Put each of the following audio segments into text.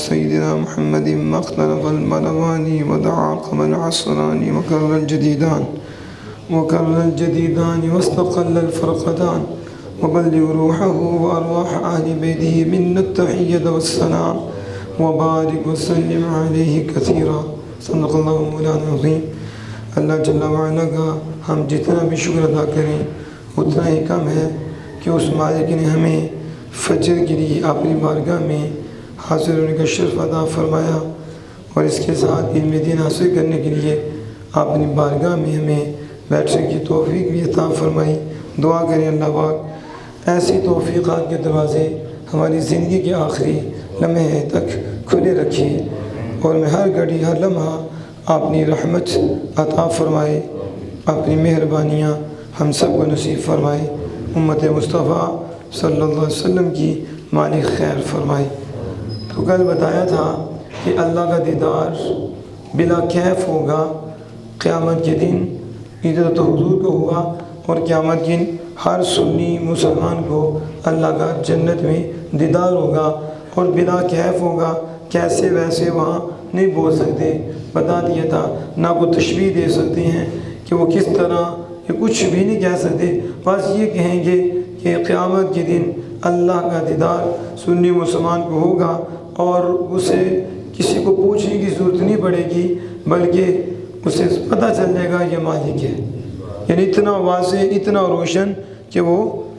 سيدنا محمد ما اختلف الملوان ودعا قبل العصران وكرر الجديدان واستقل الفرقدان وبلغ روحه وأرواح أهل بيته منا التحية والسلام وبارك وسلم عليه كثيرا صدق اللہ مولانا العظیم۔ اللہ جل وعلا کا ہم جتنا بھی شکر ادا کریں اتنا ہی کم ہے کہ اس مالک نے ہمیں فجر کے لیے اپنی بارگاہ میں حاضر ہونے کا شرف عطا فرمایا، اور اس کے ساتھ علم دین حاصل کرنے کے لیے اپنی بارگاہ میں ہمیں بیٹھنے کی توفیق بھی عطا فرمائی۔ دعا کریں اللہ پاک ایسی توفیقات کے دروازے ہماری زندگی کے آخری لمحے تک کھلے رکھے، اور میں ہر گھڑی ہر لمحہ اپنی رحمت عطا فرمائے، اپنی مہربانیاں ہم سب کو نصیب فرمائے، امت مصطفیٰ صلی اللہ علیہ وسلم کی مالک خیر فرمائے۔ تو کل بتایا تھا کہ اللہ کا دیدار بلا کیف ہوگا قیامت کے دن، عیدت تو حضور کو ہوا، اور قیامت کے دن ہر سنی مسلمان کو اللہ کا جنت میں دیدار ہوگا، اور بلا کیف ہوگا، کیسے ویسے وہاں نہیں بول سکتے، بتا دیا تھا، نہ کو تشبیہ دے سکتے ہیں کہ وہ کس طرح، یہ کچھ بھی نہیں کہہ سکتے، بس یہ کہیں گے کہ قیامت کے دن اللہ کا دیدار سنی مسلمان کو ہوگا، اور اسے کسی کو پوچھنے کی ضرورت نہیں پڑے گی، بلکہ اسے پتہ چل جائے گا یہ مالک ہے، یعنی اتنا واضح اتنا روشن کہ وہ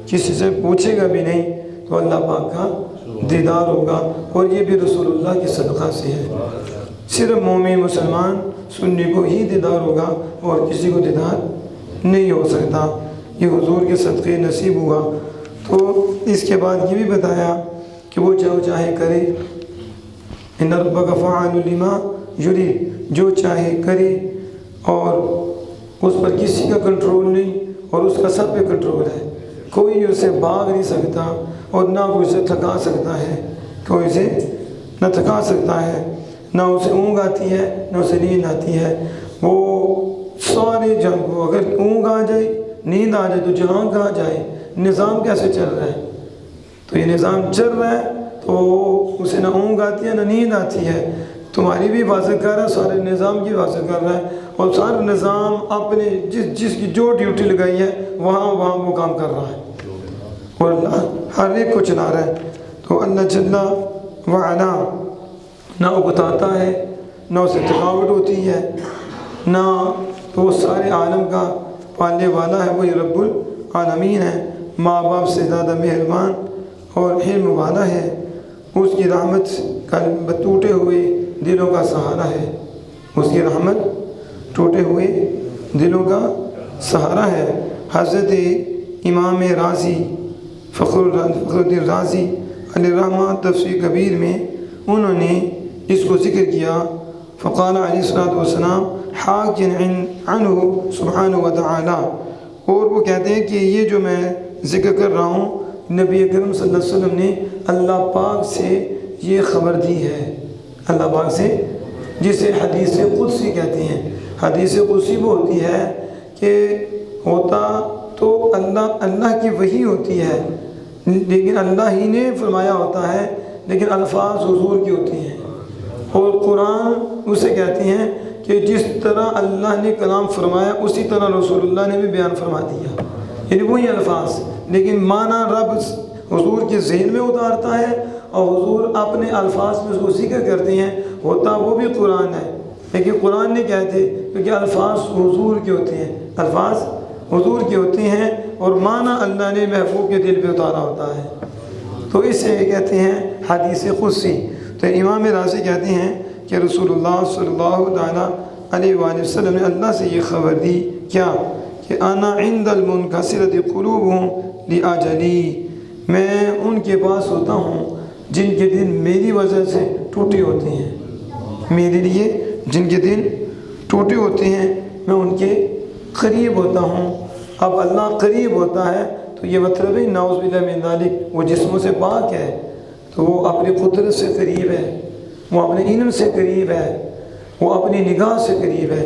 کسی سے پوچھے گا بھی نہیں، تو اللہ پاک کا دیدار ہوگا، اور یہ بھی رسول اللہ کے صدقہ سے ہے۔ صرف مومن مسلمان سنی کو ہی دیدار ہوگا، اور کسی کو دیدار نہیں ہو سکتا، یہ حضور کے صدقے نصیب ہوا۔ تو اس کے بعد یہ بھی بتایا کہ وہ جو چاہے کرے، ان ربک فعال لما یرید، جو چاہے کرے، اور اس پر کسی کا کنٹرول نہیں، اور اس کا سب پہ کنٹرول ہے، کوئی اسے بھاگ نہیں سکتا، اور نہ کوئی اسے تھکا سکتا ہے، کوئی اسے نہ تھکا سکتا ہے، نہ اسے اونگ آتی ہے نہ اسے نیند آتی ہے۔ وہ سارے جہاں کو اگر اونگ آ جائے نیند آ جائے تو جہاں کہاں جائے، نظام کیسے چل رہا ہے؟ تو یہ نظام چل رہا ہے تو اسے نہ اونگ آتی ہے نہ نیند آتی ہے، تمہاری بھی حفاظت کر رہا ہے، سارے نظام کی حفاظت کر رہا ہے، اور سارا نظام اپنے جس کی جو ڈیوٹی لگائی ہے وہاں وہ کام کر رہا ہے، اور اللہ ہر ایک کو چلا رہا ہے۔ تو اللہ جل وعلا نہ اکتاتا ہے، نہ اسے تھکاوٹ ہوتی ہے، نہ تو وہ سارے عالم کا پالنے والا ہے، وہی رب العالمین ہے، ماں باپ سے زیادہ مہربان اور حلم والا ہے، اس کی رحمت کا ٹوٹے ہوئے دلوں کا سہارا ہے، اس کی رحمت ٹوٹے ہوئے دلوں کا سہارا ہے۔ حضرت امام رازی فخر الدین رازی علیہ الرحمہ تفسیر کبیر میں انہوں نے اس کو ذکر کیا، فقال علیہ الصلوۃ والسلام حاکن عنہ سبحانہ وتعالی، اور وہ کہتے ہیں کہ یہ جو میں ذکر کر رہا ہوں نبی اکرم صلی اللہ علیہ وسلم نے اللہ پاک سے یہ خبر دی ہے، اللہ پاک سے، جسے حدیث قدسی کہتے ہیں۔ حدیث قدسی وہ ہوتی ہے کہ ہوتا تو اللہ کی وحی ہوتی ہے، لیکن اللہ ہی نے فرمایا ہوتا ہے، لیکن الفاظ حضور کی ہوتی ہیں، اور قرآن اسے کہتے ہیں کہ جس طرح اللہ نے کلام فرمایا اسی طرح رسول اللہ نے بھی بیان فرما دیا، یعنی وہی الفاظ، لیکن معنی رب حضور کے ذہن میں اتارتا ہے، اور حضور اپنے الفاظ میں اس کو ذکر کرتے ہیں، ہوتا وہ بھی قرآن ہے، لیکن قرآن نہیں کہتے کیونکہ الفاظ حضور کے ہوتے ہیں، الفاظ حضور کے ہوتے ہیں، اور معنی اللہ نے محبوب کے دل پہ اتارا ہوتا ہے، تو اسے کہتے ہیں حدیث قدسی۔ تو امام رازی کہتے ہیں کہ رسول اللہ صلی اللہ علیہ وآلہ وسلم نے اللہ سے یہ خبر دی، کیا کہ انا عند المنکسرۃ قلوبہم لاجلی، میں ان کے پاس ہوتا ہوں جن کے دل میری وجہ سے ٹوٹے ہوتے ہیں، میرے لیے جن کے دل ٹوٹے ہوتے ہیں میں ان کے قریب ہوتا ہوں۔ اب اللہ قریب ہوتا ہے تو یہ مطلب ہے نعوذ باللہ من ذالک وہ جسموں سے پاک ہے، تو وہ اپنی قدرت سے قریب ہے، وہ اپنے علم سے قریب ہے، وہ اپنی نگاہ سے قریب ہے،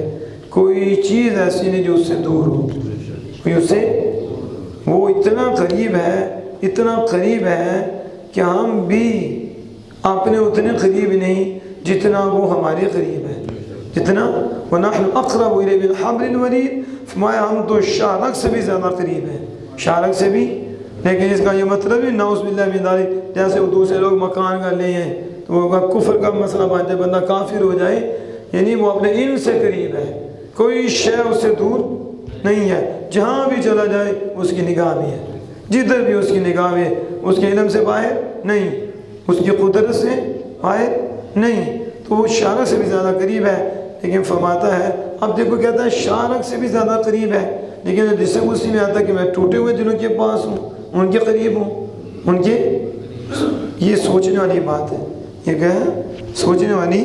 کوئی چیز ایسی نہیں جو اس سے دور ہو، وہ اتنا قریب ہے کہ ہم بھی اپنے اتنے قریب نہیں جتنا وہ ہمارے قریب ہے، جتنا وَنَحْنُ أَقْرَبُ إِلَيْهِ مِنْ حَبْلِ الْوَرِيدِ، فرمایا ہم تو شارک سے بھی زیادہ قریب ہیں، شارک سے بھی۔ لیکن اس کا یہ مطلب ہے نعوذ باللہ من ذالک، جیسے وہ دوسرے لوگ مکان کا لے ہیں تو وہ کفر کا مسئلہ بن جائے، بندہ کافر ہو جائے، یعنی وہ اپنے علم سے قریب ہے، کوئی شے اس سے دور نہیں ہے، جہاں بھی چلا جائے اس کی نگاہ میں ہے، جدھر بھی اس کی نگاہ میں، اس کے علم سے باہر نہیں، اس کی قدرت سے باہر نہیں، تو وہ شارک سے بھی زیادہ قریب ہے۔ لیکن فرماتا ہے، اب دیکھو کہتا ہے شارک سے بھی زیادہ قریب ہے، لیکن جس سے اسی میں آتا ہے کہ میں ٹوٹے ہوئے دلوں کے پاس ہوں، ان کے قریب ہوں، ان کے، یہ سوچنے والی بات ہے، یہ کیا ہے؟ سوچنے والی،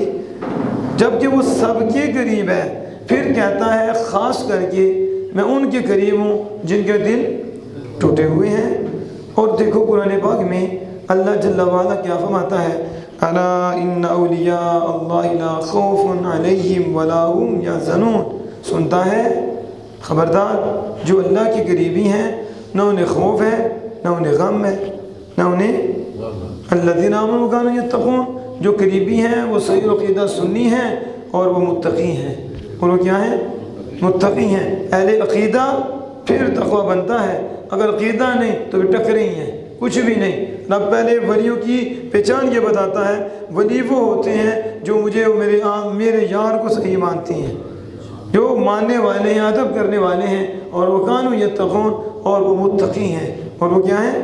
جبکہ وہ سب کے قریب ہے، پھر کہتا ہے خاص کر کے میں ان کے قریب ہوں جن کے دل ٹوٹے ہوئے ہیں۔ اور دیکھو قرآن پاک میں اللہ جل وعلا کیا فرماتا ہے، الا ان اولیاء اللہ لا خوف علیہم ولا هم یحزنون، سنتا ہے خبردار جو اللہ کے قریبی ہیں نہ انہیں خوف ہے نہ انہیں غم ہے نہ انہیں، الذین آمنوا وکانوا یتقون، جو قریبی ہیں وہ صحیح عقیدہ سنی ہیں اور وہ متقی ہیں، اور وہ کیا ہیں؟ متقی ہیں۔ اہل عقیدہ پھر تقوی بنتا ہے، اگر عقیدہ نہیں تو بھی ٹکرے ہی ہیں، کچھ بھی نہیں۔ رب پہلے ولیوں کی پہچان یہ بتاتا ہے، ولی وہ ہوتے ہیں جو مجھے میرے یار کو صحیح مانتے ہیں، جو ماننے والے ہیں، ادب کرنے والے ہیں، اور وہ کانوا یتقون، اور وہ متقی ہیں۔ اور وہ کیا ہیں؟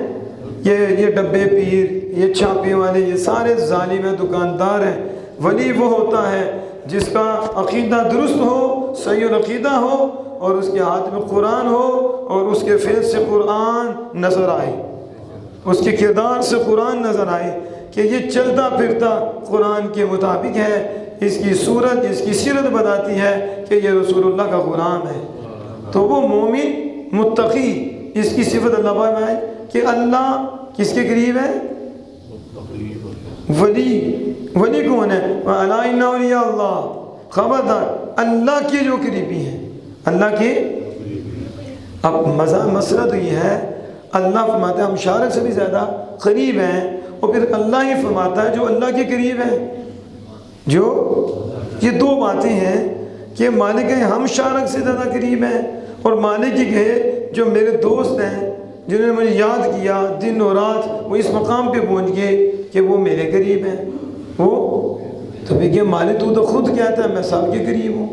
یہ ڈبے پیر، یہ چھاپے والے، یہ سارے ظالم ہیں، دکاندار ہیں۔ ولی وہ ہوتا ہے جس کا عقیدہ درست ہو، صحیح العقیدہ ہو، اور اس کے ہاتھ میں قرآن ہو، اور اس کے فعل سے قرآن نظر آئے، اس کے کردار سے قرآن نظر آئے کہ یہ چلتا پھرتا قرآن کے مطابق ہے، اس کی صورت، اس کی سیرت بتاتی ہے کہ یہ رسول اللہ کا غلام ہے، تو وہ مومن متقی، اس کی صفت اللہ پاک میں ہے کہ اللہ کس کے قریب ہے؟ ولی کون ہے؟ وَأَلَا إِنَّ أَوْلِيَاءَ اللَّهِ، خبردار اللہ کے جو قریبی ہیں، اللہ کے۔ اب مسئلہ تو یہ ہے، اللہ فرماتا ہے ہم شارک سے بھی زیادہ قریب ہیں، اور پھر اللہ ہی فرماتا ہے جو اللہ کے قریب ہے، جو یہ دو باتیں ہیں کہ مالک ہے ہم شارک سے زیادہ قریب ہیں، اور مالک ہی کہے جو میرے دوست ہیں جنہوں نے مجھے یاد کیا دن اور رات، وہ اس مقام پہ پہنچ گئے کہ وہ میرے قریب ہیں۔ وہ تو بھی کہ مالک تو خود کہتا ہے میں سب کے قریب ہوں،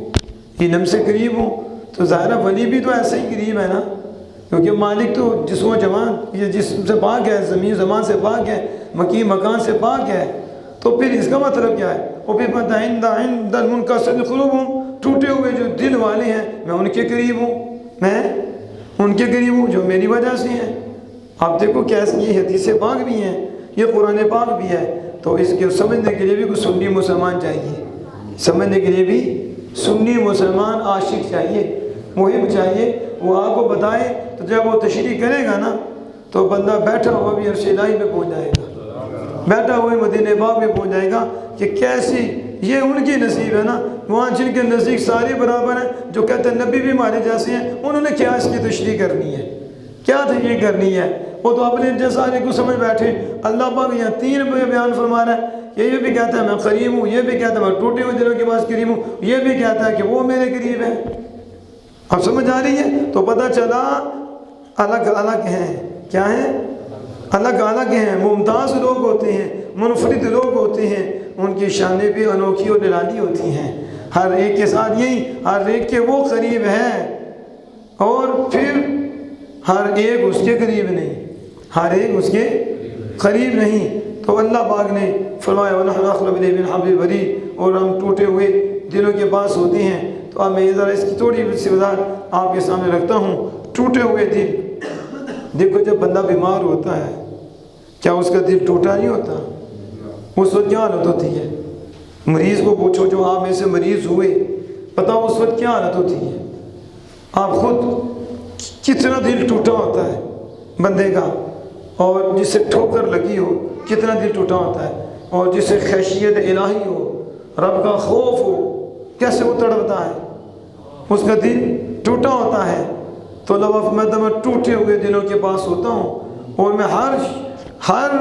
علم سے قریب ہوں، تو ظاہرہ ولی بھی تو ایسے ہی قریب ہے نا، کیونکہ مالک تو جسم و جوان، یہ جسم سے پاک ہے، زمین زمان سے پاک ہے، مکی مکان سے پاک ہے، تو پھر اس کا مطلب کیا ہے؟ وہ پھر پتہ عند المنکسرۃ قلوبہم، ٹوٹے ہوئے جو دل والے ہیں میں ان کے قریب ہوں، میں ان کے قریب ہوں جو میری وجہ سے ہیں۔ آپ دیکھو کیسے یہ حدیث پاک بھی ہیں، یہ قرآن پاک بھی ہے، تو اس کے سمجھنے کے لیے بھی کوئی سنی مسلمان چاہیے، سمجھنے کے لیے بھی سنی مسلمان عاشق چاہیے، محب چاہیے، وہ آپ کو بتائے، تو جب وہ تشریح کرے گا نا تو بندہ بیٹھا ہوا بھی عرش الہی پہ پہنچ جائے گا، بیٹھا ہوئے مدینہ پاک میں پہنچ جائے گا کہ کیسی یہ ان کی نصیب ہے نا، وہاں جن کے نزدیک سارے برابر ہیں، جو کہتے ہیں نبی بھی ہمارے جیسے ہیں، انہوں نے کیا اس کی تشریح کرنی ہے، کیا تشریح کرنی ہے؟ وہ تو اپنے جیسا کو سمجھ بیٹھے۔ اللہ پاک یہاں تین بیان فرما رہا ہے کہ یہ بھی کہتا ہے میں قریب ہوں، یہ بھی کہتا ہے میں ٹوٹے ہوئے دلوں کے پاس قریب ہوں، یہ بھی کہتا ہے کہ وہ میرے قریب ہے۔ اب سمجھ آ رہی ہے؟ تو پتہ چلا الگ الگ ہیں، کیا ہیں؟ الگ الگ ہیں، ممتاز لوگ ہوتے ہیں، منفرد لوگ ہوتے ہیں، ان کی شانیں بھی انوکھی اور نرالی ہوتی ہیں، ہر ایک کے ساتھ یہی، ہر ایک کے وہ قریب ہے، اور پھر ہر ایک اس کے قریب نہیں، ہر ایک اس کے قریب نہیں۔ تو اللہ پاک نے فرمایا وَنَحْنُ أَقْرَبُ إِلَيْهِ مِنْ حَبْلِ الْوَرِيدِ، اور ہم ٹوٹے ہوئے دلوں کے پاس ہوتے ہیں۔ تو اب میں ذرا اس کی تھوڑی سی وضاحت آپ کے سامنے رکھتا ہوں۔ ٹوٹے ہوئے دل، دیکھو جب بندہ بیمار ہوتا ہے کیا اس کا دل ٹوٹا نہیں ہوتا؟ اس وقت کیا حالت ہوتی ہے؟ مریض کو پوچھو جو آپ میں سے مریض ہوئے، بتاؤ اس وقت کیا حالت ہوتی ہے؟ آپ خود کتنا دل ٹوٹا ہوتا ہے بندے کا، اور جس سے ٹھوکر لگی ہو کتنا دل ٹوٹا ہوتا ہے، اور جس سے خشیت الہی ہو، رب کا خوف ہو، کیسے وہ تڑپتا ہے، اس کا دل ٹوٹا ہوتا ہے۔ تو اللہ فرماتا ہے میں ٹوٹے ہوئے دلوں کے پاس ہوتا ہوں، اور میں ہر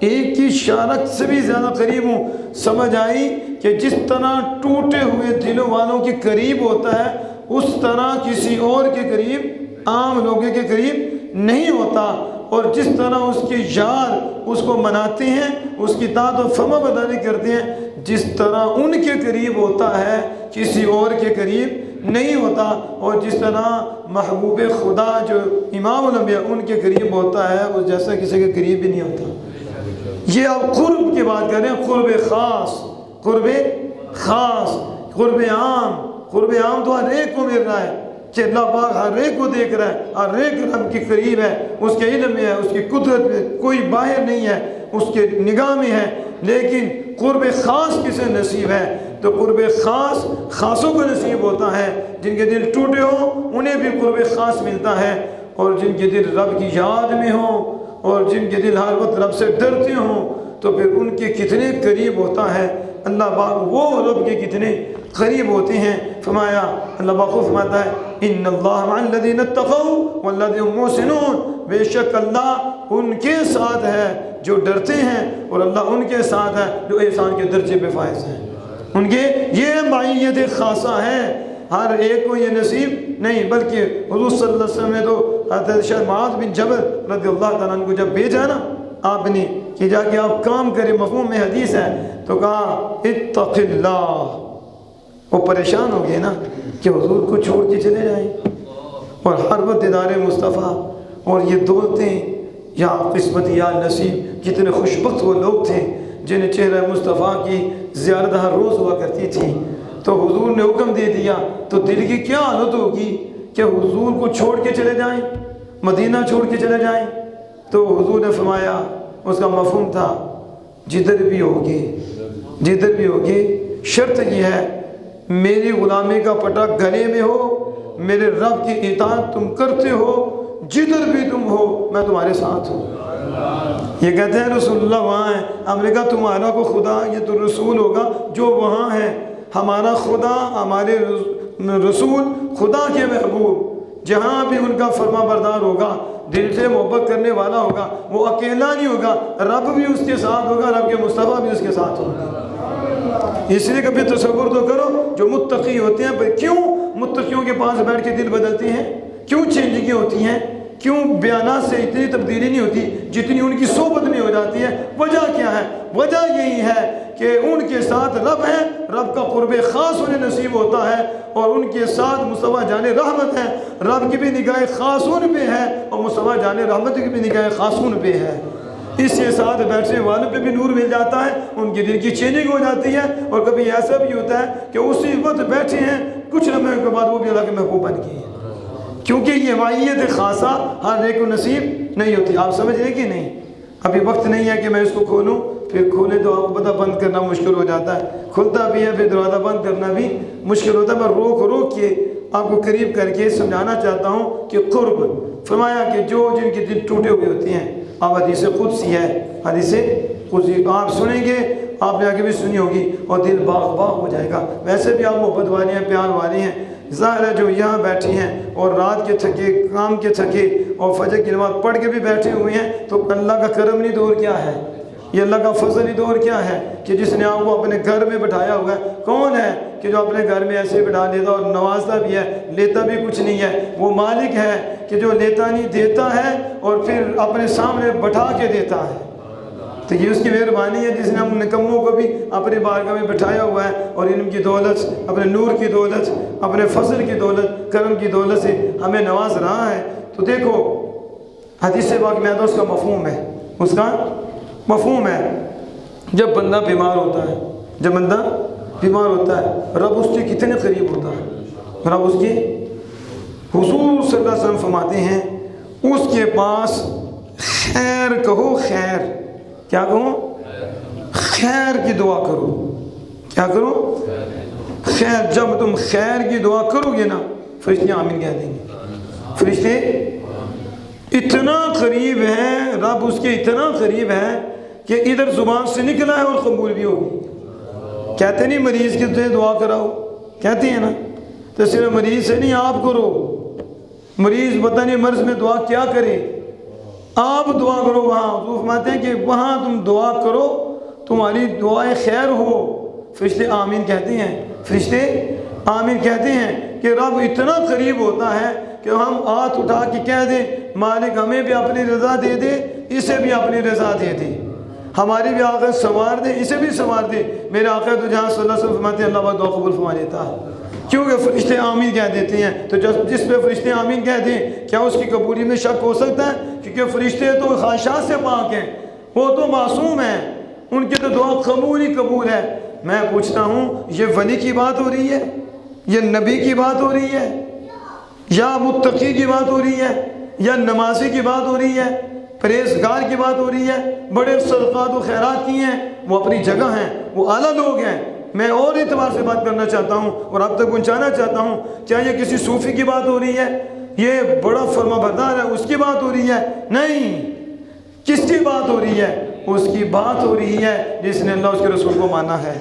ایک کی شارک سے بھی زیادہ قریب ہوں۔ سمجھ آئی کہ جس طرح ٹوٹے ہوئے دلوں والوں کے قریب ہوتا ہے، اس طرح کسی اور کے قریب، عام لوگوں کے قریب نہیں ہوتا۔ اور جس طرح اس کے یار اس کو مناتے ہیں، اس کی اطاعت و فرما برداری کرتے ہیں، جس طرح ان کے قریب ہوتا ہے کسی اور کے قریب نہیں ہوتا۔ اور جس طرح محبوب خدا جو امام الانبیاء ان کے قریب ہوتا ہے، اس جیسا کسی کے قریب بھی نہیں ہوتا۔ یہ آپ قرب کی بات کر رہے ہیں، قرب خاص، قرب خاص، قرب عام۔ قرب عام تو ہر ایک کو مل رہا ہے کہ اللہ پاک ہر ایک کو دیکھ رہا ہے، ہر ایک رب کے قریب ہے، اس کے علم میں ہے، اس کی قدرت میں، کوئی باہر نہیں ہے، اس کے نگاہ میں ہے۔ لیکن قرب خاص کسے نصیب ہے؟ تو قرب خاص خاصوں کو نصیب ہوتا ہے۔ جن کے دل ٹوٹے ہوں انہیں بھی قرب خاص ملتا ہے، اور جن کے دل رب کی یاد میں ہوں اور جن کے دل ہر وقت رب سے ڈرتے ہوں تو پھر ان کے کتنے قریب ہوتا ہے اللہ پاک، وہ رب کے کتنے قریب ہوتے ہیں۔ فرمایا اللہ پاک فرماتا ہے ان اللہ مع الذین اتقوا والذین هم محسنون، بے شک اللہ ان کے ساتھ ہے جو ڈرتے ہیں، اور اللہ ان کے ساتھ ہے جو احسان کے درجے پہ فائز ہیں۔ ان کے یہ معیت خاصہ ہے، ہر ایک کو یہ نصیب نہیں، بلکہ حضور صلی اللہ علیہ وسلم نے تو حضرت شیخ معاذ بن جبل رضی اللہ تعالیٰ عنہ کو جب بھیجا نا آپ نے کہ جا کے آپ کام کریں، مفہوم میں حدیث ہے، تو کہا اتق اللہ۔ وہ پریشان ہو گئے نا کہ حضور کو چھوڑ کے چلے جائیں، اور ہر وقت دیدار مصطفیٰ اور یہ دولتیں، یا قسمت یا نصیب، کتنے خوشبخت وہ لوگ تھے جنہیں چہرہ مصطفیٰ کی زیارت ہر روز ہوا کرتی تھی۔ تو حضور نے حکم دے دیا تو دل کی کیا حالت ہوگی کہ حضور کو چھوڑ کے چلے جائیں، مدینہ چھوڑ کے چلے جائیں۔ تو حضور نے فرمایا، اس کا مفہوم تھا جدھر بھی ہوگی، جدھر بھی ہوگی، شرط یہ ہے میری غلامی کا پٹا گلے میں ہو، میرے رب کی اطاعت تم کرتے ہو، جدھر بھی تم ہو میں تمہارے ساتھ ہوں۔ یہ کہتے ہیں رسول اللہ وہاں ہیں، ہم نے کہا تمہارا کو خدا، یہ تو رسول ہوگا جو وہاں ہے، ہمارا خدا، ہمارے رسول، خدا کے محبوب جہاں بھی ان کا فرما بردار ہوگا، دل سے محبت کرنے والا ہوگا، وہ اکیلا نہیں ہوگا، رب بھی اس کے ساتھ ہوگا، رب کے مصطفیٰ بھی اس کے ساتھ ہوگا۔ اس لیے کبھی تصور تو کرو جو متقی ہوتے ہیں، کیوں متقیوں کے پاس بیٹھ کے دل بدلتے ہیں، کیوں چینجنگیں ہوتی ہیں، کیوں بیانات سے اتنی تبدیلی نہیں ہوتی جتنی ان کی صحبت میں ہو جاتی ہے؟ وجہ کیا ہے؟ وجہ یہی ہے کہ ان کے ساتھ رب ہے، رب کا قرب خاص انہیں نصیب ہوتا ہے، اور ان کے ساتھ مصطفیٰ جان رحمت ہے، رب کی بھی نگاہ خاص ان پہ ہے اور مصطفیٰ جان رحمت کی بھی نگاہ خاص ان پہ ہے۔ اس کے ساتھ بیٹھنے والوں پہ بھی نور مل جاتا ہے، ان کے دل کی چینجنگ ہو جاتی ہے، اور کبھی ایسا بھی ہوتا ہے کہ اسی وقت بیٹھے ہیں کچھ لمحے کے بعد وہ بھی اللہ کے محبوب بن گئے ہیں، کیونکہ یہ معیت خاصہ ہر ایک کو نصیب نہیں ہوتی۔ آپ سمجھ رہے کہ نہیں؟ ابھی وقت نہیں ہے کہ میں اس کو کھولوں، پھر کھولے تو آپ کو پتہ بند کرنا مشکل ہو جاتا ہے، کھلتا بھی ہے پھر دروازہ بند کرنا بھی مشکل ہوتا ہے۔ میں روک روک کے آپ کو قریب کر کے سمجھانا چاہتا ہوں کہ قرب فرمایا کہ جو جن کے دل ٹوٹے ہوئے ہوتے ہیں، آپ حدیث قدسی ہے، حدیث قدسی آپ سنیں گے، آپ نے آگے بھی سنی ہوگی، اور دل باغ باغ ہو جائے گا۔ ویسے بھی آپ محبت والے ہیں، پیار والے ہیں، ظاہر ہے جو یہاں بیٹھے ہیں اور رات کے تھکے، کام کے تھکے، اور فجر کی نماز پڑھ کے بھی بیٹھے ہوئے ہیں، تو اللہ کا کرم نہیں تو اور کیا ہے؟ یہ اللہ کا فضل نہیں تو اور کیا ہے کہ جس نے آپ کو اپنے گھر میں بٹھایا ہوا ہے۔ کون ہے کہ جو اپنے گھر میں ایسے بٹھا لیتا اور نوازتا بھی ہے، لیتا بھی کچھ نہیں ہے؟ وہ مالک ہے کہ جو لیتا نہیں دیتا ہے اور پھر اپنے سامنے بٹھا کے دیتا ہے۔ تو یہ اس کی مہربانی ہے جس نے ہم نکموں کو بھی اپنے بارگاہ میں بٹھایا ہوا ہے، اور علم کی دولت، اپنے نور کی دولت، اپنے فضل کی دولت، کرم کی دولت سے ہمیں نواز رہا ہے۔ تو دیکھو حدیث پاک میں آتا ہے، اس کا مفہوم ہے، اس کا مفہوم ہے جب بندہ بیمار ہوتا ہے، جب بندہ بیمار ہوتا ہے رب اس کے کتنے قریب ہوتا ہے؟ رب اس کے، حضور صلی اللہ علیہ وسلم فرماتے ہیں اس کے پاس خیر کہو، خیر کیا کہو؟ خیر کی دعا کرو۔ کیا کرو؟ خیر۔ جب تم خیر کی دعا کرو گے نا، فرشتے آمین کہہ دیں گے۔ فرشتے اتنا قریب ہے، رب اس کے اتنا قریب ہے کہ ادھر زبان سے نکلا ہے اور قبول بھی ہوگی۔ کہتے نہیں مریض کی سے دعا کراؤ، کہتے ہیں نا، تو صرف مریض سے نہیں، آپ کرو۔ مریض پتہ نہیں مرض میں دعا کیا کرے، آپ دعا کرو وہاں، حضور فرماتے ہیں کہ وہاں تم دعا کرو تمہاری دعائیں خیر ہو۔ فرشتے آمین کہتے ہیں، فرشتے آمین کہتے ہیں کہ رب اتنا قریب ہوتا ہے کہ ہم ہاتھ اٹھا کے کہہ دیں مالک ہمیں بھی اپنی رضا دے دے، اسے بھی اپنی رضا دے دے، ہماری بھی آخرت سنوار دے، اسے بھی سنوار دے۔ میرے آقا تو جہاں صلی اللہ علیہ وسلم فرماتے ہیں اللہ پاک دعا قبول فرما لیتا ہے، کیونکہ فرشتے آمین کہہ دیتے ہیں۔ تو جس پہ فرشتے آمین کہہ دیں کیا اس کی قبولی میں شک ہو سکتا ہے؟ کیونکہ فرشتے تو خواہشات سے پاک ہیں، وہ تو معصوم ہیں، ان کی تو دعا قبول ہی قبول ہے۔ میں پوچھتا ہوں یہ ولی کی بات ہو رہی ہے، یہ نبی کی بات ہو رہی ہے، یا متقی کی بات ہو رہی ہے، یا نمازی کی بات ہو رہی ہے، پرہیزگار کی بات ہو رہی ہے؟ بڑے صدقات و خیرات کی ہیں، وہ اپنی جگہ ہیں، وہ اعلیٰ لوگ ہیں۔ میں اور اعتبار سے بات کرنا چاہتا ہوں اور آپ تک پہنچانا چاہتا ہوں، کیا یہ کسی صوفی کی بات ہو رہی ہے؟ یہ بڑا فرما بردار ہے اس کی بات ہو رہی ہے؟ نہیں، کس کی بات ہو رہی ہے؟ اس کی بات ہو رہی ہے جس نے اللہ اس کے رسول کو مانا ہے،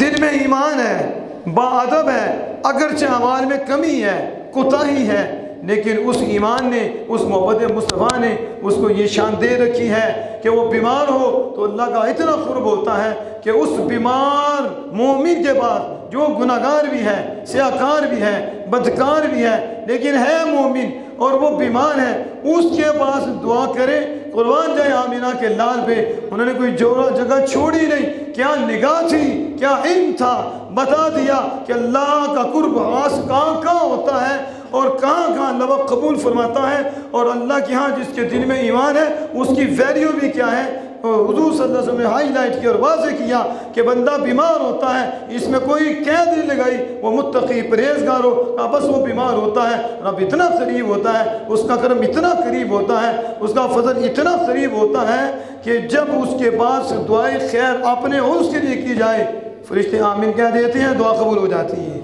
دل میں ایمان ہے، باادب ہے، اگرچہ اعمال میں کمی ہے، کوتاہی ہے، لیکن اس ایمان نے، اس محبت مصطفیٰ نے اس کو یہ شان دے رکھی ہے کہ وہ بیمار ہو تو اللہ کا اتنا قرب ہوتا ہے کہ اس بیمار مومن کے بعد جو گناہگار بھی ہے، سیاہکار بھی ہے، بدکار بھی ہے، لیکن ہے مومن اور وہ بیمار ہے، اس کے پاس دعا کرے، قربان جائے آمینہ کے لال پہ۔ انہوں نے کوئی جگہ چھوڑی نہیں، کیا نگاہ تھی، کیا علم تھا، بتا دیا کہ اللہ کا قرب خاص کہاں کہاں ہوتا ہے اور کہاں کہاں اللہ قبول فرماتا ہے، اور اللہ کے ہاں جس کے دل میں ایمان ہے اس کی ویلیو بھی کیا ہے۔ حضور صلی اللہ علیہ وسلم نے ہائی لائٹ کیا اور واضح کیا کہ بندہ بیمار ہوتا ہے، اس میں کوئی قید نہیں لگائی، وہ متقی پرہیزگار ہو، بس وہ بیمار ہوتا ہے، رب اتنا قریب ہوتا ہے، اس کا کرم اتنا قریب ہوتا ہے، اس کا فضل اتنا قریب ہوتا ہے کہ جب اس کے بعد دعائیں خیر اپنے اور اس کے لیے کی جائے، فرشتے آمین کہہ دیتے ہیں، دعا قبول ہو جاتی ہے۔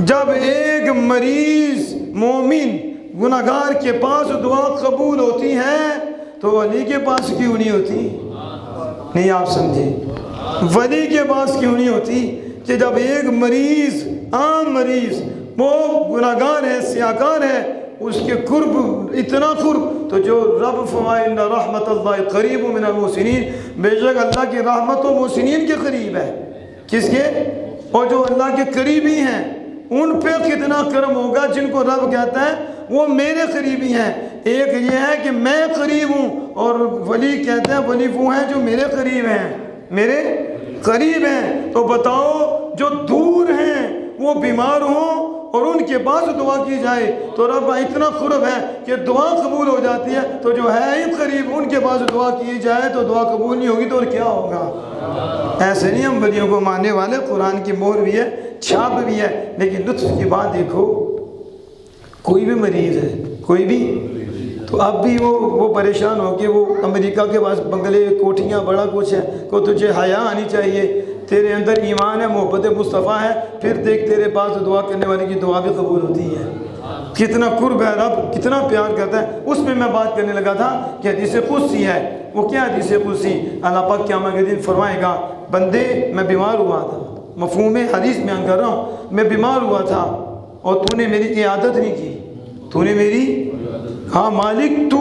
جب ایک مریض مومن گناہگار کے پاس دعا قبول ہوتی ہے تو ولی کے پاس کیوں نہیں ہوتی؟ نہیں آپ سمجھے، ولی کے پاس کیوں نہیں ہوتی؟ کہ جب ایک مریض، عام مریض، وہ گناہگار ہے، سیاہکار ہے، اس کے قرب اتنا قرب، تو جو رب فرمائے ان رحمت اللہ قریب من المحسنین، بے شک اللہ کی رحمت و محسنین کے قریب ہے۔ کس کے؟ اور جو اللہ کے قریبی ہیں ان پہ کتنا کرم ہوگا جن کو رب کہتا ہے وہ میرے قریبی ہیں۔ ایک یہ ہے کہ میں قریب ہوں، اور ولی کہتے ہیں ولی وہ ہیں جو میرے قریب ہیں، میرے قریب ہیں۔ تو بتاؤ جو دور ہیں وہ بیمار ہوں اور ان کے بعد دعا کی جائے تو رب اتنا قرب ہے کہ دعا قبول ہو جاتی ہے، تو جو ہے ہی قریب ان کے بعد دعا کی جائے تو دعا قبول نہیں ہوگی تو اور کیا ہوگا؟ ایسے نہیں، ہم ولیوں کو ماننے والے، قرآن کی مہر بھی ہے، چھاپ بھی ہے، لیکن لطف کی بات دیکھو، کوئی بھی مریض ہے، کوئی بھی، تو اب بھی وہ پریشان ہو کہ وہ امریکہ کے پاس بنگلے، کوٹھیاں، بڑا کچھ ہے، کو تجھے حیا آنی چاہیے، تیرے اندر ایمان ہے، محبت مصطفیٰ ہے، پھر دیکھ تیرے پاس دعا کرنے والے کی دعا بھی قبول ہوتی ہے۔ کتنا قرب ہے رب، کتنا پیار کرتا ہے۔ اس میں بات کرنے لگا تھا کہ حدیث قدسی ہے، وہ کیا حدیث قدسی؟ اللہ پاک قیامت کے دن فرمائے گا بندے میں بیمار ہوا تھا، مفہوم حدیث بیان کر رہا ہوں، میں بیمار ہوا تھا اور تو نے میری عیادت نہیں کی، تو نے میری، ہاں مالک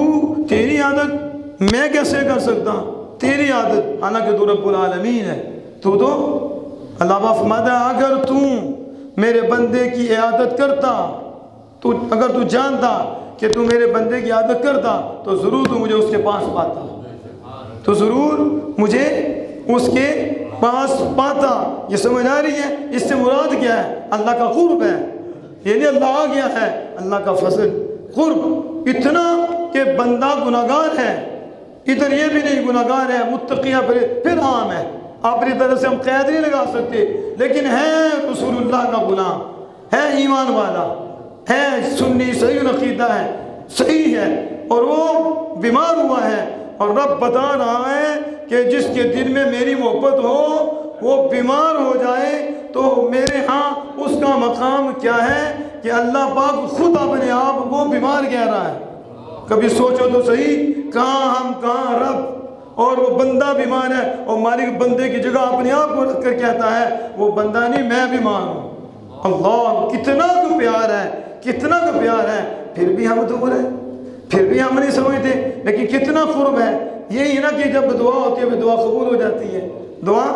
تیری عادت میں کیسے کر سکتا ہوں؟ تیری عادت، حالانکہ تو رب العالمین ہے، تو اللہ فرماتا ہے اگر تو میرے بندے کی عیادت کرتا، تو اگر تو جانتا کہ تو میرے بندے کی عادت کرتا تو ضرور تو مجھے اس کے پاس پاتا، تو ضرور مجھے اس کے پاس پاتا۔ یہ سمجھ آ رہی ہے؟ اس سے مراد کیا ہے؟ اللہ کا قرب ہے، یعنی اللہ آ گیا ہے، اللہ کا فضل، قرب اتنا کہ بندہ گناہگار ہے، ادھر یہ بھی نہیں گناہگار ہے، متقی ہے، پھر عام ہے، اپنی طرف سے ہم قید نہیں لگا سکتے، لیکن ہے رسول اللہ کا غلام، ہے ایمان والا، ہے سنی، صحیح عقیدہ ہے، صحیح ہے، اور وہ بیمار ہوا ہے، اور رب بتا رہا ہے کہ جس کے دل میں میری محبت ہو وہ بیمار ہو جائے تو میرے ہاں اس کا مقام کیا ہے کہ اللہ پاک خود اپنے آپ وہ بیمار کہہ رہا ہے۔ کبھی سوچو تو صحیح، کہاں ہم کہاں رب، اور وہ بندہ بیمار ہے اور مالک بندے کی جگہ اپنے آپ کو رکھ کر کہتا ہے وہ بندہ نہیں میں بیمار ہوں۔ اللہ کتنا کو پیار ہے، کتنا کو پیار ہے، پھر بھی ہم دور ہیں، پھر بھی ہم نہیں سمجھتے، لیکن کتنا قرب ہے۔ یہی نا کہ جب دعا ہوتی ہے دعا قبول ہو جاتی ہے، دعا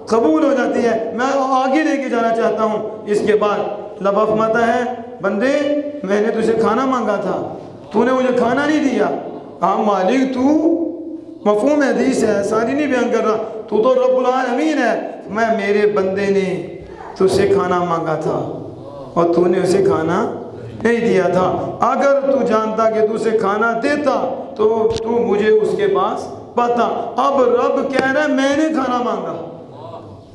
قبول ہو جاتی ہے۔ میں آگے لے کے جانا چاہتا ہوں۔ اس کے بعد اللہ فرماتا ہے بندے میں نے تجھے کھانا مانگا تھا، تو نے مجھے کھانا نہیں دیا۔ ہاں مالک، تو مفہوم حدیث ہے، ساری نہیں بیان کر رہا، تو رب العالمین ہے۔ میں میرے بندے نے تجھ سے کھانا مانگا تھا اور تو نے اسے کھانا نہیں دیا تھا۔ اگر تو جانتا کہ تو اسے کھانا دیتا تو مجھے اس کے پاس پاتا۔ اب رب کہہ رہا ہے میں نے کھانا مانگا۔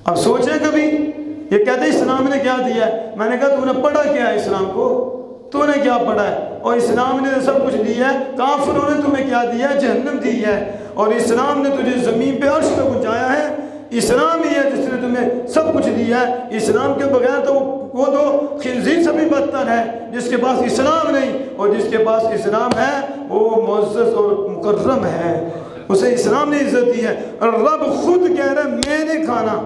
اب سوچیں کبھی، یہ کہتے ہیں اسلام نے کیا دیا ہے؟ میں نے کہا تو نے پڑھا کیا ہے اسلام کو؟ تو نے کیا پڑھا ہے؟ اور اسلام نے سب کچھ دیا ہے۔ کافروں نے تمہیں کیا دیا ہے؟ جہنم دی ہے۔ اور اسلام نے تجھے زمین پہ عرش پہ پہنچایا ہے۔ اسلام ہی ہے جس نے تمہیں سب کچھ دیا ہے۔ اسلام کے بغیر تو وہ تو خنزیر سے بھی بدتر ہے، جس کے پاس اسلام نہیں، اور جس کے پاس اسلام ہے وہ معزز اور مکرم ہے، اسے اسلام نے عزت دی ہے۔ اور رب خود کہہ رہا ہے میں نے کھانا۔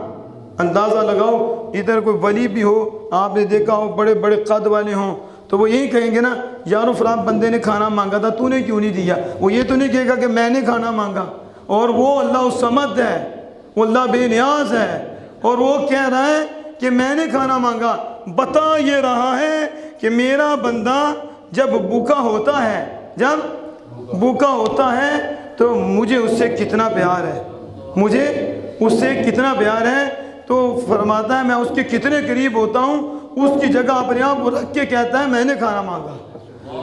اندازہ لگاؤ، ادھر کوئی ولی بھی ہو، آپ نے دیکھا ہو بڑے بڑے قد والے ہوں، تو وہ یہی کہیں گے نا یارو فلاں بندے نے کھانا مانگا تھا، تو نے کیوں نہیں دیا؟ وہ یہ تو نہیں کہے گا کہ میں نے کھانا مانگا۔ اور وہ اللہ الصمد ہے، وہ اللہ بے نیاز ہے، اور وہ کہہ رہا ہے کہ میں نے کھانا مانگا۔ بتا یہ رہا ہے کہ میرا بندہ جب بھوکا ہوتا ہے تو مجھے اس سے کتنا پیار ہے، مجھے اس سے کتنا پیار ہے۔ تو فرماتا ہے میں اس کے کتنے قریب ہوتا ہوں، اس کی جگہ اپنے آپ کو رکھ کے کہتا ہے میں نے کھانا مانگا۔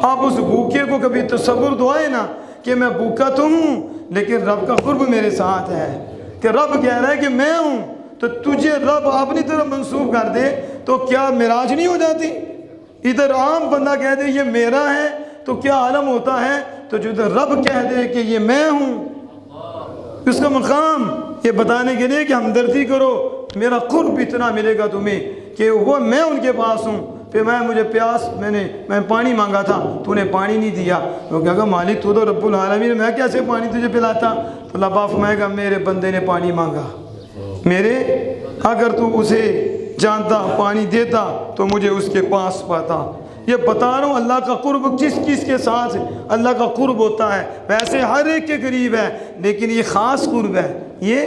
آپ اس بھوکے کو کبھی تصور دعائے نا کہ میں بھوکا تو ہوں لیکن رب کا قرب میرے ساتھ ہے، کہ رب کہہ رہا ہے کہ میں ہوں، تو تجھے رب اپنی طرف منسوب کر دے تو کیا معراج نہیں ہو جاتی؟ ادھر عام بندہ کہہ دے یہ میرا ہے تو کیا عالم ہوتا ہے، تو جو ادھر رب کہہ دے کہ یہ میں ہوں، اس کا مقام یہ بتانے کے لیے کہ ہمدردی کرو، میرا قرب اتنا ملے گا تمہیں کہ وہ میں ان کے پاس ہوں۔ پھر مجھے پیاس، میں پانی مانگا تھا، تو نے پانی نہیں دیا۔ وہ کہا مالک تو رب العالمین، میں کیسے پانی تجھے پلاتا؟ تو اللہ پاک فرمائے گا میرے بندے نے پانی مانگا، اگر تو اسے جانتا پانی دیتا تو مجھے اس کے پاس پاتا۔ یہ بتا رہا ہوں اللہ کا قرب کس کے ساتھ اللہ کا قرب ہوتا ہے، ویسے ہر ایک کے قریب ہے، لیکن یہ خاص قرب ہے، یہ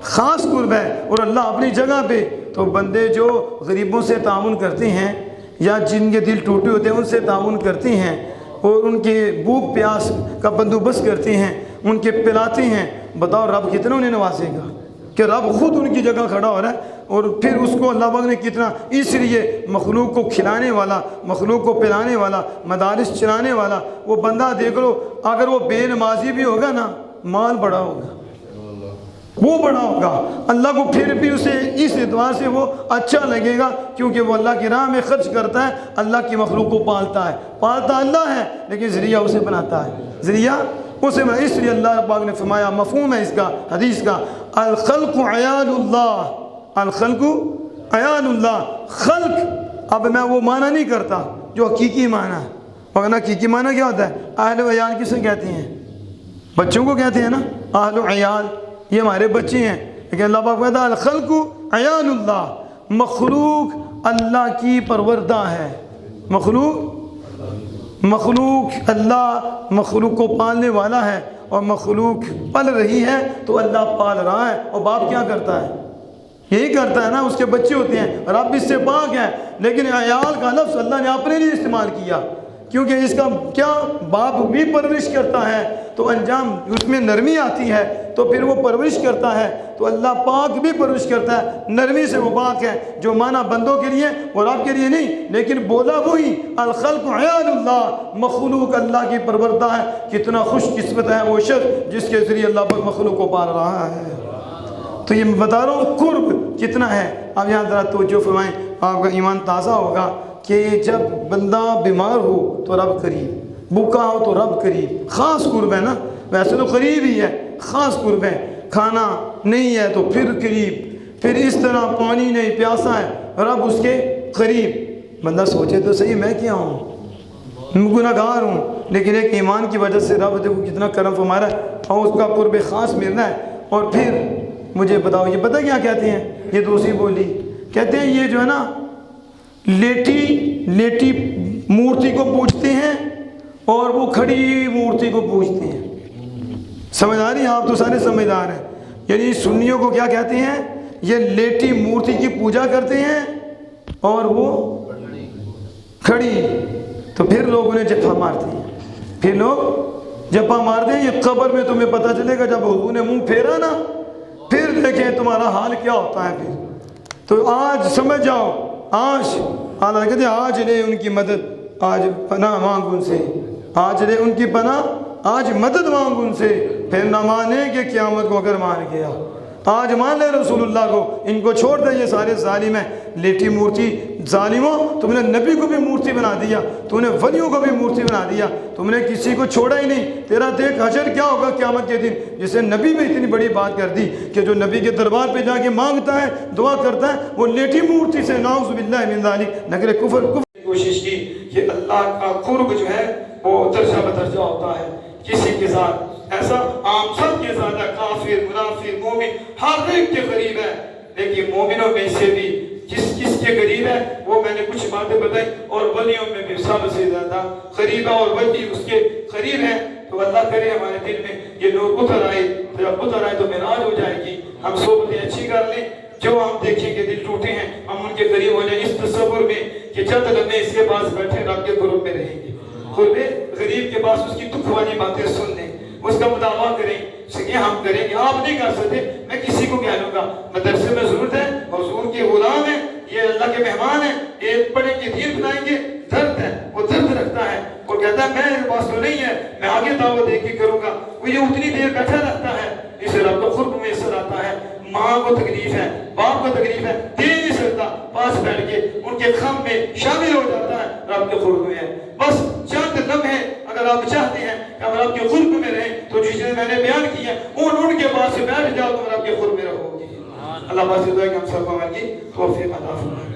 خاص قرب ہے۔ اور اللہ اپنی جگہ پہ تو بندے جو غریبوں سے تعاون کرتے ہیں یا جن کے دل ٹوٹے ہوتے ہیں ان سے تعاون کرتے ہیں اور ان کے بھوک پیاس کا بندوبست کرتے ہیں، ان کے پلاتے ہیں، بتاؤ رب کتنا انہیں نوازے گا کہ رب خود ان کی جگہ کھڑا ہو رہا ہے۔ اور پھر اس کو اللہ پاک نے کتنا، اس لیے مخلوق کو کھلانے والا، مخلوق کو پلانے والا، مدارس چلانے والا وہ بندہ دیکھ لو، اگر وہ بے نمازی بھی ہوگا نا مال بڑا ہوگا، وہ بڑا ہوگا، اللہ کو پھر بھی اسے اس اعتبار سے وہ اچھا لگے گا کیونکہ وہ اللہ کی راہ میں خرچ کرتا ہے، اللہ کی مخلوق کو پالتا اللہ ہے، لیکن ذریعہ اسے بناتا ہے، ذریعہ اسے بنا۔ اس لیے اللہ پاک نے فرمایا، مفہوم ہے اس کا حدیث کا، الخلق عیال اللہ، الخلق عیال اللہ۔ خلق اب میں وہ معنی نہیں کرتا جو حقیقی معنی ہے، مگر حقیقی معنی کیا ہوتا ہے؟ اہل و عیال کسے کہتے ہیں؟ بچوں کو کہتے ہیں نا، اہل و عیال، یہ ہمارے بچے ہیں، لیکن اللہ پاک کہتا ہے الخلق عیال اللہ، مخلوق اللہ کی پروردہ ہے، مخلوق اللہ مخلوق کو پالنے والا ہے، اور مخلوق پل رہی ہے تو اللہ پال رہا ہے۔ اور باپ کیا کرتا ہے؟ یہی کرتا ہے نا، اس کے بچے ہوتے ہیں، رب اس سے پاک ہے، لیکن عیال کا لفظ اللہ نے اپنے لیے استعمال کیا کیونکہ اس کا کیا، باپ بھی پرورش کرتا ہے تو انجام اس میں نرمی آتی ہے، تو پھر وہ پرورش کرتا ہے، تو اللہ پاک بھی پرورش کرتا ہے، نرمی سے وہ پاک ہے، جو معنی بندوں کے لیے اور آپ کے لیے نہیں، لیکن بولا وہی الخلق عیال اللہ، مخلوق اللہ کی پروردہ ہے۔ کتنا خوش قسمت ہے وہ شخص جس کے ذریعے اللہ پاک مخلوق کو پال رہا ہے۔ تو یہ میں بتا رہا ہوں قرب کتنا ہے۔ اب یہاں ذرا توجہ فرمائیں، آپ کا ایمان تازہ ہوگا کہ جب بندہ بیمار ہو تو رب قریب، بھوکا ہو تو رب قریب، خاص قرب ہے نا، ویسے تو قریب ہی ہے، خاص قرب ہے۔ کھانا نہیں ہے تو پھر قریب، پھر اس طرح پانی نہیں، پیاسا ہے، رب اس کے قریب۔ بندہ سوچے تو صحیح میں کیا ہوں، گناہگار ہوں، لیکن ایک ایمان کی وجہ سے رب دیکھو کتنا کرم فرما رہا ہے اور اس کا قرب خاص ملنا ہے۔ اور پھر مجھے بتاؤ، یہ پتہ کیا کہتے ہیں؟ یہ دوسری بولی کہتے ہیں، یہ جو ہے نا لیٹی مورتی کو پوجتے ہیں اور وہ کھڑی مورتی کو پوجتے ہیں۔ سمجھدار ہیں آپ تو سارے سمجھدار ہیں، یعنی سنیوں کو کیا کہتے ہیں؟ یہ لیٹی مورتی کی پوجا کرتے ہیں اور وہ کھڑی۔ تو پھر لوگ انہیں جپا مارتے ہیں، پھر لوگ جپا مارتے ہیں۔ یہ قبر میں تمہیں پتہ چلے گا، جب حضور نے منہ پھیرا نا، پھر دیکھیں تمہارا حال کیا ہوتا ہے۔ پھر تو آج سمجھ جاؤ، آج اللہ کہتے ہیں آج لے ان کی مدد، آج پناہ مانگ ان سے، آج لے ان کی پناہ، آج مدد مانگ ان سے، پھر نہ مانے کہ قیامت کو اگر مان گیا۔ آج مان لے رسول اللہ کو، ان کو چھوڑ دے، یہ سارے ظالم ہیں۔ لیٹی مورتی، ظالموں تم نے نبی کو بھی مورتی بنا دیا، تم نے ولیوں کو بھی مورتی بنا دیا، تم نے کسی کو چھوڑا ہی نہیں۔ تیرا دیکھ حشر کیا ہوگا قیامت کے دن، جسے نبی میں اتنی بڑی بات کر دی کہ جو نبی کے دربار پہ جا کے مانگتا ہے، دعا کرتا ہے، وہ لیٹی مورتی سے نعوذ باللہ من ذالک نگر کفر کوشش کی کہ اللہ کا قرب جو ہے وہ درجہ بدرجہ ہوتا ہے کسی کے ساتھ، ایسا عام سب کے زیادہ کافر، منافق، مومن ہر ایک کے قریب ہے، لیکن مومنوں میں سے بھی کس کے قریب ہے وہ میں نے کچھ باتیں بتائی، اور ولیوں میں بھی سب سے زیادہ قریب ہے، اور ولی اس کے قریب ہے۔ تو اللہ کرے ہمارے دل میں یہ نور اتر آئے، جب اتر آئے تو معراج ہو جائے گی، ہم صحبتیں اچھی کر لیں، جو ہم دیکھیں کہ دل ٹوٹے ہیں ہم ان کے قریب ہو جائیں، اس تصور میں کہ جب لمحے اس کے پاس بیٹھے رب کے قرب میں رہیں گے، قرب غریب کے پاس اس کی دکھ والی باتیں سن لیں، اس کا مداوع کریں، یہ ہم کریں گے۔ آپ نہیں کر سکتے، میں کسی کو کہہ لوں گا مدرسے میں ضرورت ہے، حضور کے غلام ہیں، یہ اللہ کے مہمان ہیں، ایک پڑھیں گے دین بنائیں گے، درد ہے، وہ درد رکھتا ہے، وہ کہتا ہے میں پاس تو نہیں ہے، میں آگے دعوت دے کے کروں گا، وہ یہ اتنی دیر بیٹھا رہتا ہے، اسے رب کا قرب میں اثر آتا ہے۔ ماں کو تکلیف ہے، باپ کو تکلیف ہے، دے نہیں سکتا، پاس بیٹھ کے ان کے غم میں شامل ہو جاتا ہے، رب کے قرب میں ہے۔ بس چند لمحے اگر آپ چاہتے ہیں کہ ہم رب کے قرب میں رہیں تو جسے میں نے بیان کیا ان کے پاس سے بیٹھ جاؤ، تم رب کے قرب میں رہو گی۔ اللہ پاس دعا کہ ہم سب کو توفیق عطا فرمائے۔